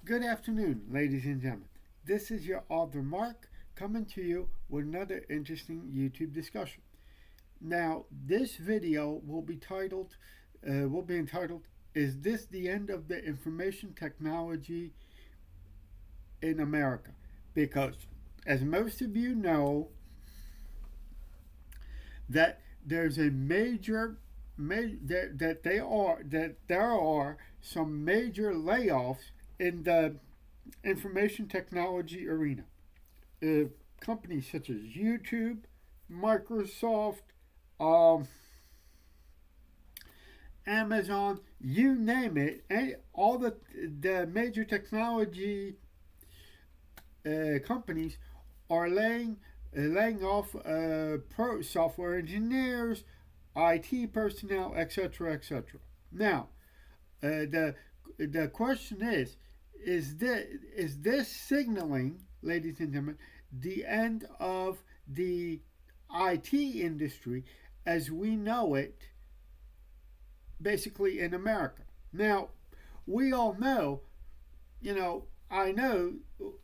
Good afternoon, ladies and gentlemen. This is your author Mark coming to you with another interesting YouTube discussion. Now, this video will be entitled, "Is this the end of the information technology in America?" Because, as most of you know, that there's a that there are some major layoffs in the information technology arena. Uh, Companies such as YouTube, Microsoft, um, Amazon, you name it, and all the major technology companies are laying off software engineers, IT personnel, etc., etc. Now, the question is this signaling, ladies and gentlemen, the end of the IT industry as we know it, basically in America? Now, we all know, I know,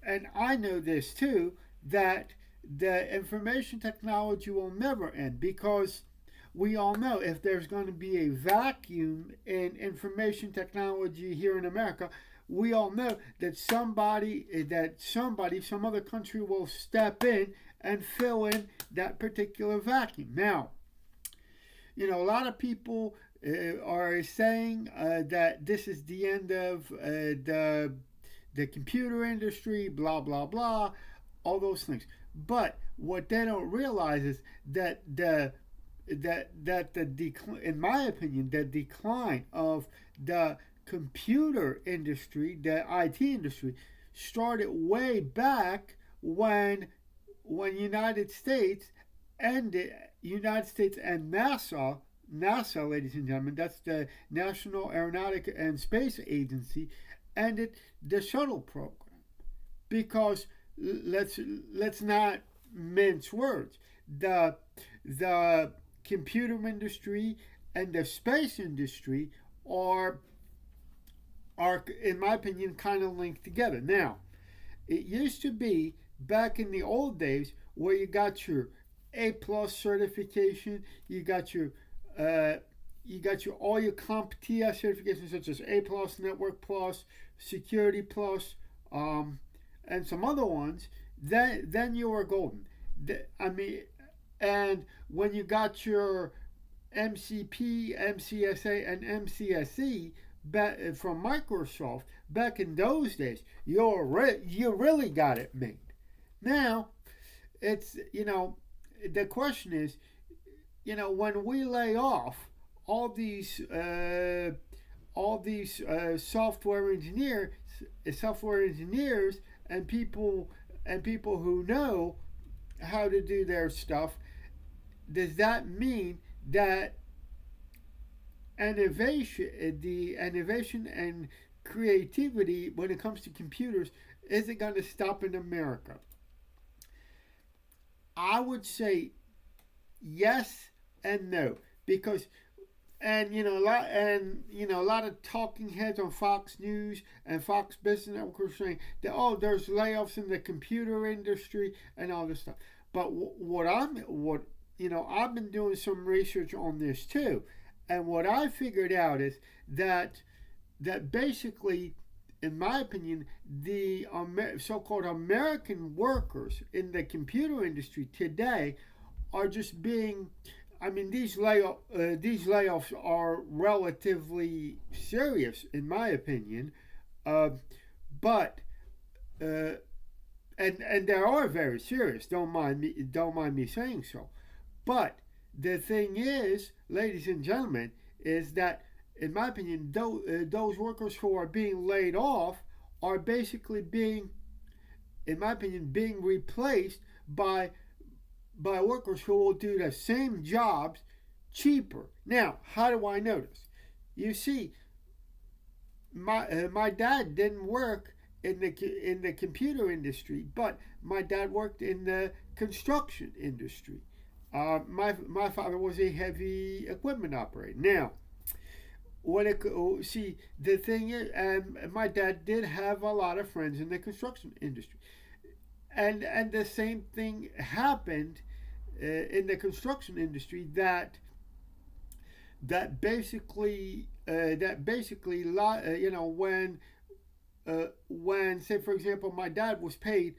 and I know this too, that the information technology will never end because we all know if there's going to be a vacuum in information technology here in America, we all know that some other country will step in and fill in that particular vacuum. Now, a lot of people are saying that this is the end of the computer industry, blah blah blah, all those things. But what they don't realize is that the decline, in my opinion, the decline of the computer industry, the IT industry, started way back when United States and NASA, ladies and gentlemen, that's the National Aeronautic and Space Agency, ended the shuttle program. Because let's not mince words. The computer industry and the space industry are in my opinion kind of linked together. Now, it used to be back in the old days where you got your A plus certification, uh, you got your all your CompTIA certifications such as A plus, Network plus, Security plus, and some other ones. Then you were golden. I mean, and when you got your MCP, MCSA, and MCSE from Microsoft back in those days, you really got it made. Now, it's the question is, when we lay off all these software engineers, and people who know how to do their stuff, does that mean that the innovation and creativity when it comes to computers isn't going to stop in America? I would say yes and no, because a lot of talking heads on Fox News and Fox Business Network are saying that, oh, there's layoffs in the computer industry and all this stuff. But I've been doing some research on this too, and what I figured out is that basically, in my opinion, the so-called American workers in the computer industry today are just being. I mean, these layoffs are relatively serious, in my opinion, uh, but uh, and they are very serious. Don't mind me saying so. But the thing is, ladies and gentlemen, is that in my opinion, those workers who are being laid off are basically in my opinion, being replaced by workers who will do the same jobs cheaper. Now, how do I know this? You see, my dad didn't work in the computer industry, but my dad worked in the construction industry. My father was a heavy equipment operator. Now, when it see the thing is, and my dad did have a lot of friends in the construction industry, and the same thing happened in the construction industry that basically when say for example my dad was paid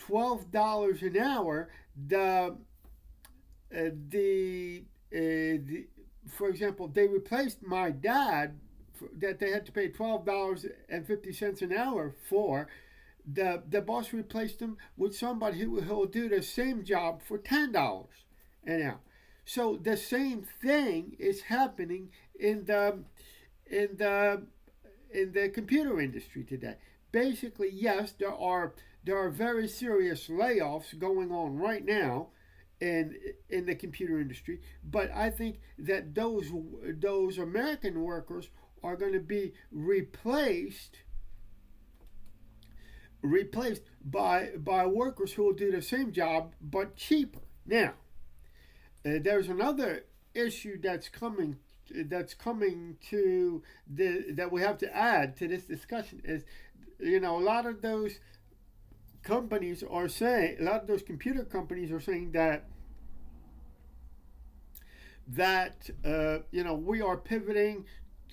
$12 an hour, the the for example they replaced my dad that they had to pay $12.50 an hour for. The boss replaced him with somebody who will do the same job for $10 an hour. So the same thing is happening in in the the computer industry today. Basically, yes, there are very serious layoffs going on right now in the computer industry, but I think that those American workers are going to be replaced by workers who will do the same job but cheaper. Now, there's another issue that's coming to the that we have to add to this discussion is, a lot of those companies are saying, a lot of those computer companies are saying that we are pivoting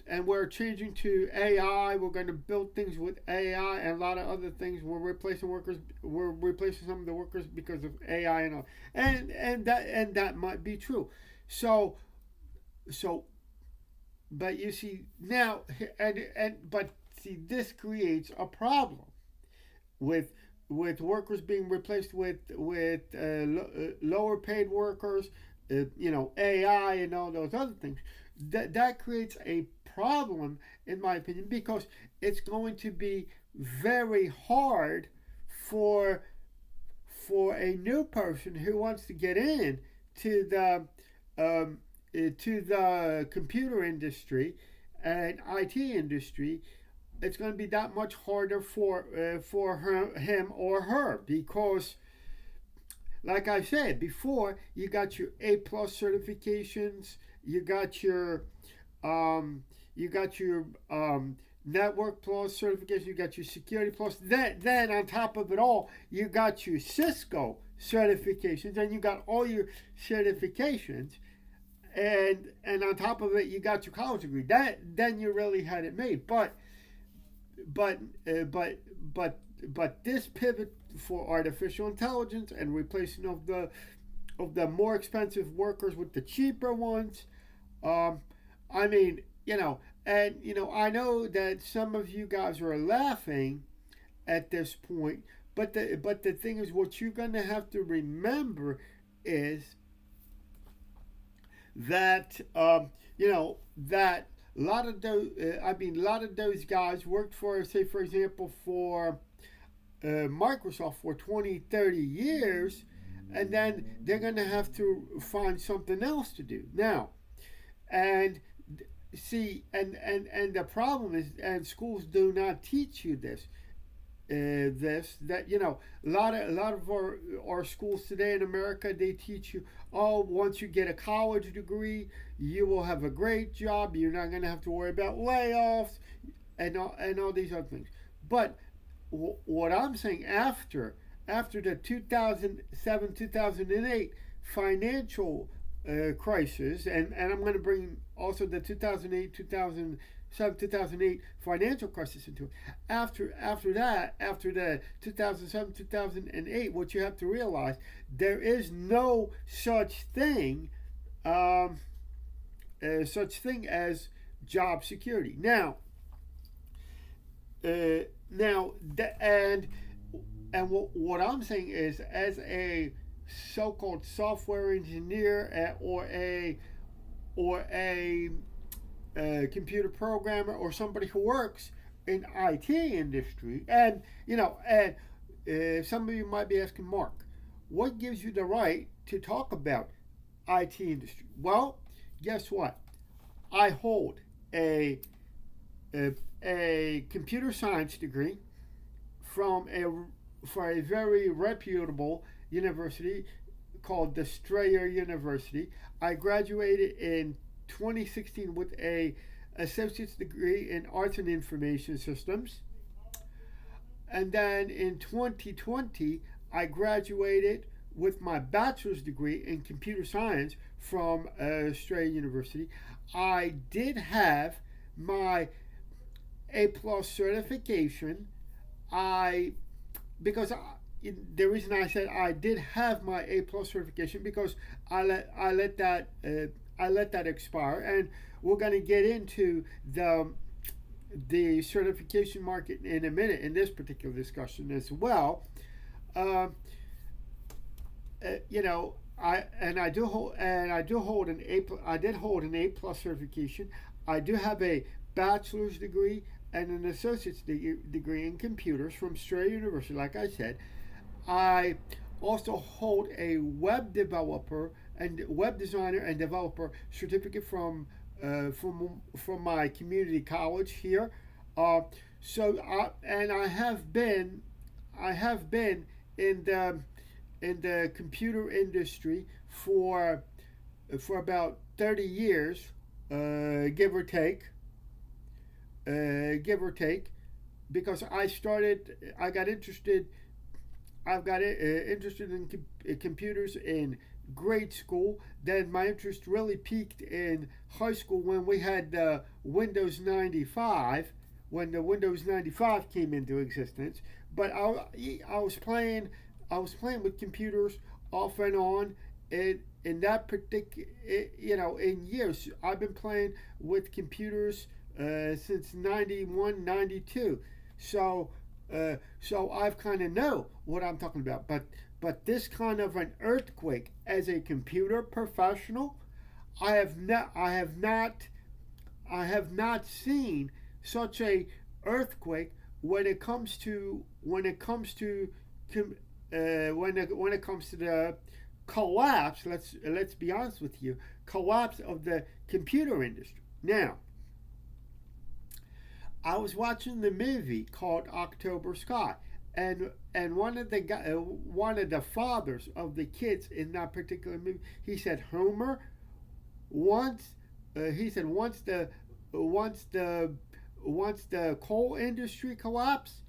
and we're changing to AI. We're going to build things with AI and a lot of other things. We're replacing workers. We're replacing some of the workers because of AI and all. And that might be true. So so but you see now and but see this creates a problem with workers being replaced with lower paid workers, AI and all those other things. That creates a problem, in my opinion, because it's going to be very hard for a new person who wants to get in to the computer industry and IT industry. It's going to be that much harder for him or her because, like I said before, you got your A plus certifications, you got your Network Plus certification, you got your Security Plus. Then on top of it all, you got your Cisco certifications, and you got all your certifications, and on top of it, you got your college degree. Then you really had it made. But this pivot for artificial intelligence and replacing of the more expensive workers with the cheaper ones. I mean, I know that some of you guys are laughing at this point, but the thing is, what you're going to have to remember is that that a lot of those guys worked for, say for example, for Microsoft for 20, 30 years, and then they're going to have to find something else to do now. And see, and the problem is, and schools do not teach you this. That a lot of our schools today in America, they teach you, oh, once you get a college degree, you will have a great job. You're not going to have to worry about layoffs and all these other things. But what I'm saying, after the 2007-2008 financial crisis, and I'm going to bring also the 2007-2008 financial crisis into it. After the 2007-2008, what you have to realize, there is no such thing as job security. Now, what I'm saying is, as a so-called software engineer or a computer programmer or somebody who works in IT industry, and some of you might be asking, Mark, what gives you the right to talk about IT industry? Well, guess what? I hold a computer science degree for a very reputable university called the Strayer University. I graduated in 2016 with a associate's degree in arts and information systems. And then in 2020, I graduated with my bachelor's degree in computer science from Australia University. I did have my A plus certification. I because the reason I said I did have my A plus certification because I let that expire, and we're going to get into the certification market in a minute in this particular discussion as well. Uh, you know, I do hold an I did hold an A plus certification. I do have a bachelor's degree and an associate's degree in computers from Australia University. Like I said, I also hold a web developer and web designer and developer certificate from my community college here. Uh, and I have been in the computer industry for about 30 years, give or take, give or take, because I got interested. I've got interested in computers in grade school. Then my interest really peaked in high school when we had the Windows 95, when the Windows 95 came into existence. But I was playing with computers off and on. In that particular, in years, I've been playing with computers since 91, 92. So, so I've kind of know what I'm talking about. But this kind of an earthquake as a computer professional, I have not seen such a earthquake when it comes to when it comes to the collapse. Let's be honest with you, collapse of the computer industry. Now, I was watching the movie called October Sky, and one of the fathers of the kids in that particular movie, he said, Homer, once he said once the coal industry collapses,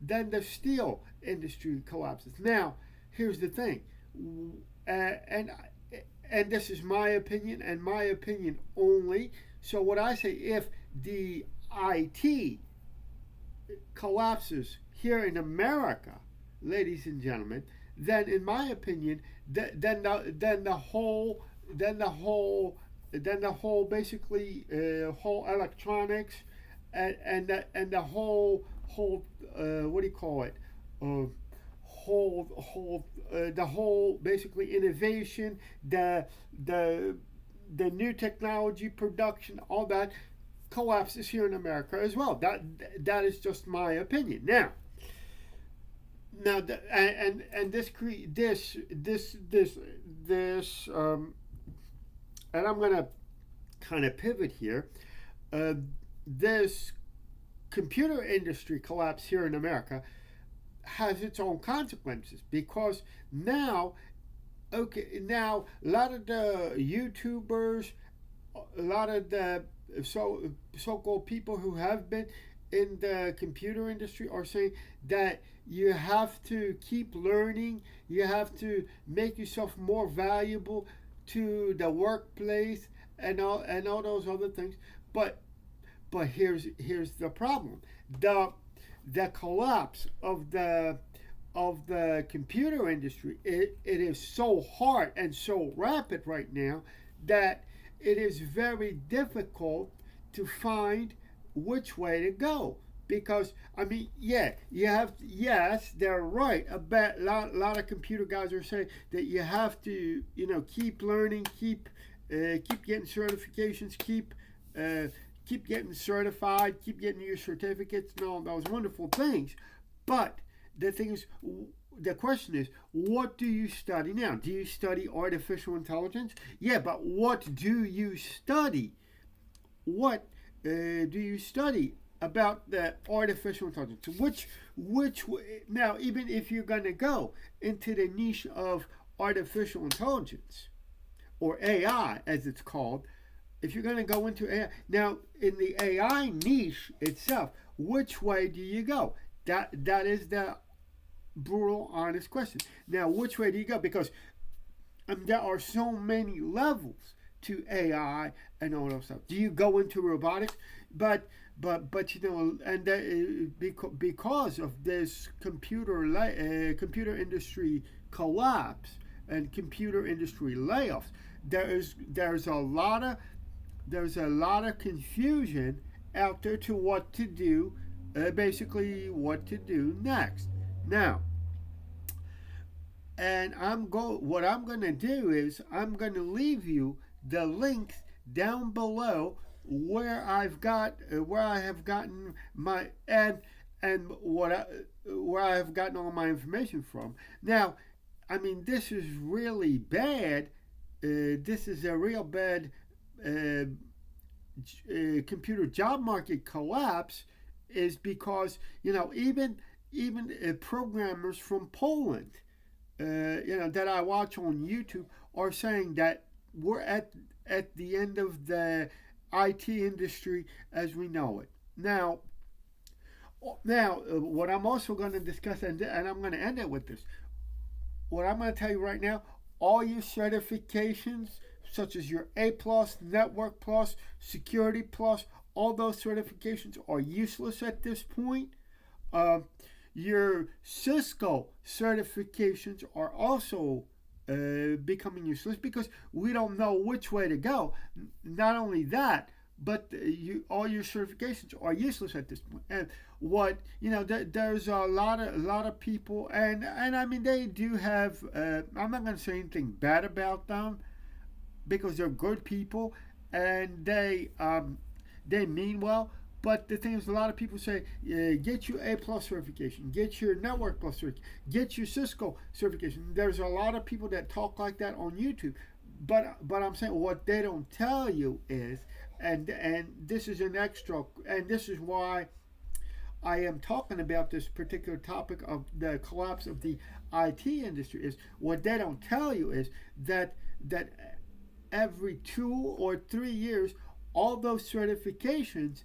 then the steel industry collapses. Now, here's the thing, and this is my opinion and my opinion only. So what I say, if the IT collapses here in America, ladies and gentlemen, then in my opinion, then the whole basically whole electronics and the whole what do you call it? The whole basically innovation, the new technology production, all that collapses here in America as well. That is just my opinion. Now, and this and I'm gonna kind of pivot here. This computer industry collapse here in America has its own consequences, because now a lot of the YouTubers, a lot of the so-called people who have been in the computer industry are saying that you have to keep learning, you have to make yourself more valuable to the workplace and all those other things. But here's the problem. The collapse of the computer industry, it is so hard and so rapid right now that it is very difficult to find which way to go. Because I mean, yeah, you have to, yes, they're right. A lot of computer guys are saying that you have to, keep learning, keep getting certifications, keep getting certified, keep getting your certificates, and all those wonderful things. But the thing is, the question is, what do you study now? Do you study artificial intelligence? Yeah, but what do you study? What do you study about the artificial intelligence? Which now, even if you're going to go into the niche of artificial intelligence, or AI as it's called, if you're going to go into AI now in the AI niche itself, which way do you go? That is the brutal, honest question. Now, which way do you go? Because there are so many levels to AI and all that stuff. Do you go into robotics? But you know, and because of this computer industry collapse and computer industry layoffs, there's a lot of confusion out there to what to do, basically what to do next. Now, and what I'm going to do is I'm going to leave you the links down below where I have gotten my and where I have gotten all my information from. Now, I mean, this is really bad. This is a real bad computer job market collapse, is because you know even programmers from Poland, that I watch on YouTube, are saying that we're at the end of the IT industry as we know it. What I'm also going to discuss, and I'm going to end it with this. What I'm going to tell you right now, all your certifications, such as your A plus, Network plus, Security plus, all those certifications are useless at this point. Uh, your Cisco certifications are also becoming useless because we don't know which way to go. Not only that, but all your certifications are useless at this point. And what there's a lot of people, and I mean they do have. I'm not going to say anything bad about them because they're good people and they mean well. But the thing is, a lot of people say, get your A plus certification, get your Network plus certification, get your Cisco certification. There's a lot of people that talk like that on YouTube. But I'm saying what they don't tell you is, and this is an extra, and this is why I am talking about this particular topic of the collapse of the IT industry, is what they don't tell you is that every 2 or 3 years, all those certifications,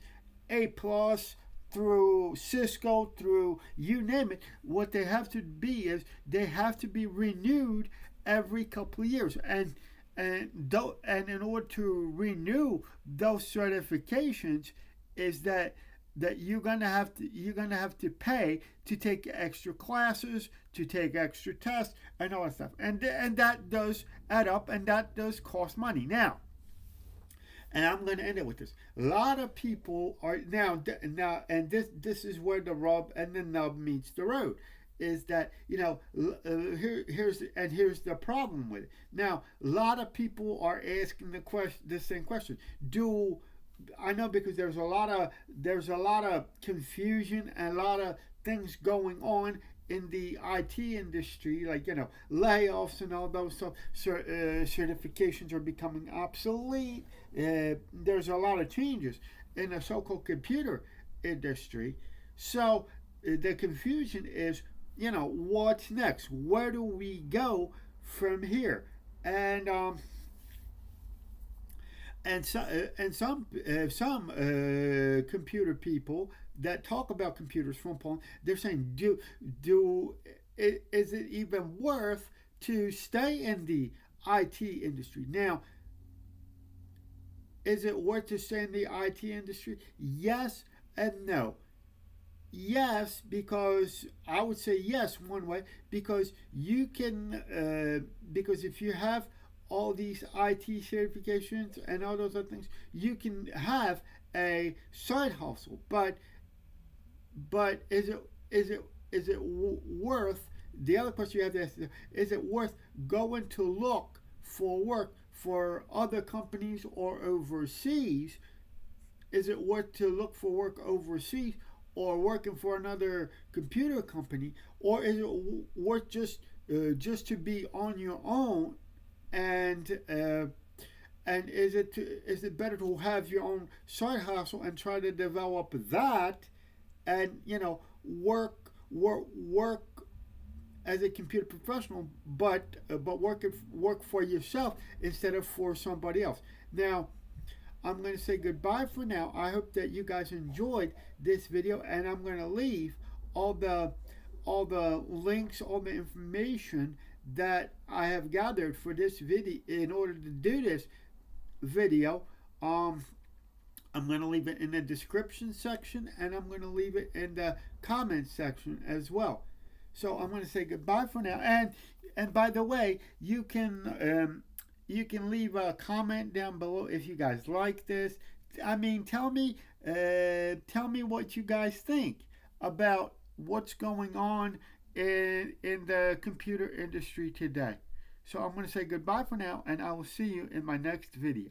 A plus through Cisco, through you name it, what they have to be is they have to be renewed every couple of years, and in order to renew those certifications is that you're gonna have to pay to take extra classes, to take extra tests, and all that stuff, and that does add up, and that does cost money. Now, and I'm going to end it with this. A lot of people are now, and this is where the rub and the nub meets the road. Is that here's the problem with it. Now, a lot of people are asking the same question. I know because there's a lot of confusion and a lot of things going on in the IT industry, like layoffs and all those stuff. Certifications are becoming obsolete. There's a lot of changes in the so-called computer industry. So the confusion is, what's next? Where do we go from here? And some computer people that talk about computers from Poland, they're saying, is it even worth to stay in the IT industry? Now, is it worth to stay in the IT industry? Yes and no. Yes, because I would say yes one way, because you can because if you have all these IT certifications and all those other things, you can have a side hustle. But is it worth? The other question you have to ask is it worth going to look for work for other companies or overseas? Is it worth to look for work overseas or working for another computer company, or is it worth just to be on your own? And is it better to have your own side hustle and try to develop that, and work as a computer professional, but work for yourself instead of for somebody else? Now, I'm going to say goodbye for now. I hope that you guys enjoyed this video, and I'm going to leave all the links, all the information that I have gathered for this video in order to do this video. I'm going to leave it in the description section, and I'm going to leave it in the comment section as well. So I'm going to say goodbye for now. And by the way, you can leave a comment down below if you guys like this. I mean, tell me what you guys think about what's going on in the computer industry today. So I'm going to say goodbye for now, and I will see you in my next video.